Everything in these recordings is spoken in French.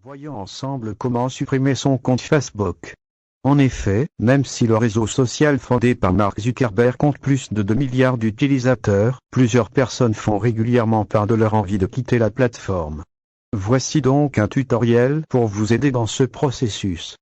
Voyons ensemble comment supprimer son compte Facebook. En effet, même si le réseau social fondé par Mark Zuckerberg compte plus de 2 milliards d'utilisateurs, plusieurs personnes font régulièrement part de leur envie de quitter la plateforme. Voici donc un tutoriel pour vous aider dans ce processus.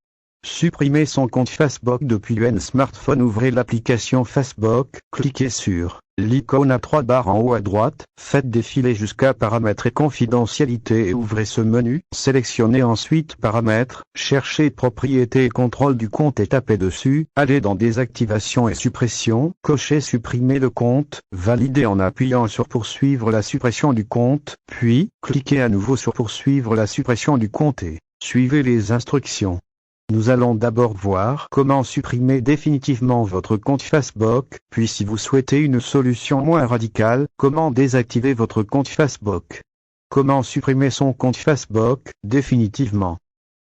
Supprimer son compte Facebook depuis un smartphone. Ouvrez l'application Facebook, cliquez sur l'icône à 3 barres en haut à droite, faites défiler jusqu'à Paramètres et confidentialité et ouvrez ce menu, sélectionnez ensuite Paramètres, cherchez Propriétés et contrôle du compte et tapez dessus, allez dans Désactivation et suppression, cochez Supprimer le compte, validez en appuyant sur Poursuivre la suppression du compte, puis, cliquez à nouveau sur Poursuivre la suppression du compte et suivez les instructions. Nous allons d'abord voir comment supprimer définitivement votre compte Facebook, puis si vous souhaitez une solution moins radicale, comment désactiver votre compte Facebook. Comment supprimer son compte Facebook, définitivement.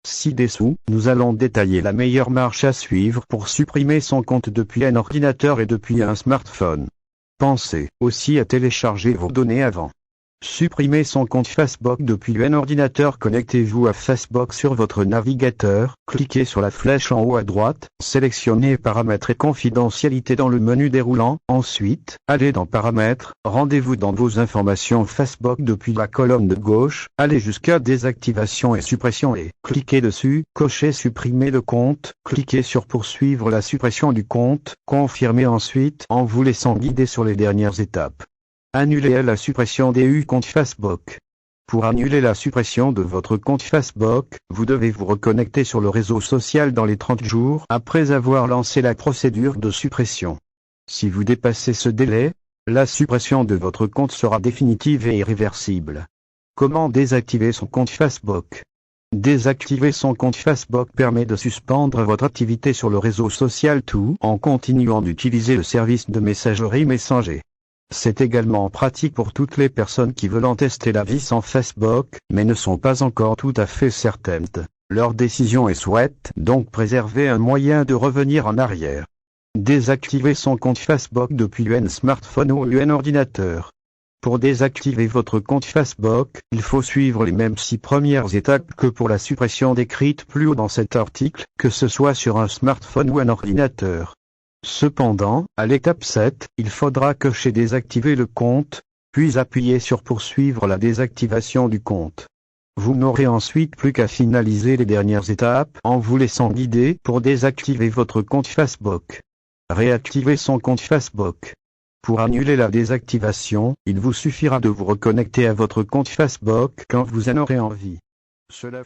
Ci-dessous, nous allons détailler la meilleure marche à suivre pour supprimer son compte depuis un ordinateur et depuis un smartphone. Pensez aussi à télécharger vos données avant. Supprimer son compte Facebook depuis un ordinateur. Connectez-vous à Facebook sur votre navigateur, cliquez sur la flèche en haut à droite, sélectionnez Paramètres et confidentialité dans le menu déroulant, ensuite, allez dans Paramètres, rendez-vous dans vos informations Facebook depuis la colonne de gauche, allez jusqu'à Désactivation et suppression et cliquez dessus, cochez Supprimer le compte, cliquez sur Poursuivre la suppression du compte, confirmez ensuite en vous laissant guider sur les dernières étapes. Annulez la suppression du compte Facebook. Pour annuler la suppression de votre compte Facebook, vous devez vous reconnecter sur le réseau social dans les 30 jours après avoir lancé la procédure de suppression. Si vous dépassez ce délai, la suppression de votre compte sera définitive et irréversible. Comment désactiver son compte Facebook? Désactiver son compte Facebook permet de suspendre votre activité sur le réseau social tout en continuant d'utiliser le service de messagerie Messenger. C'est également pratique pour toutes les personnes qui veulent en tester la vie sans Facebook, mais ne sont pas encore tout à fait certaines de leur décision et souhaitent donc préserver un moyen de revenir en arrière. Désactiver son compte Facebook depuis un smartphone ou un ordinateur. Pour désactiver votre compte Facebook, il faut suivre les mêmes 6 premières étapes que pour la suppression décrite plus haut dans cet article, que ce soit sur un smartphone ou un ordinateur. Cependant, à l'étape 7, il faudra cocher Désactiver le compte, puis appuyer sur Poursuivre la désactivation du compte. Vous n'aurez ensuite plus qu'à finaliser les dernières étapes en vous laissant guider pour désactiver votre compte Facebook. Réactiver son compte Facebook. Pour annuler la désactivation, il vous suffira de vous reconnecter à votre compte Facebook quand vous en aurez envie. Cela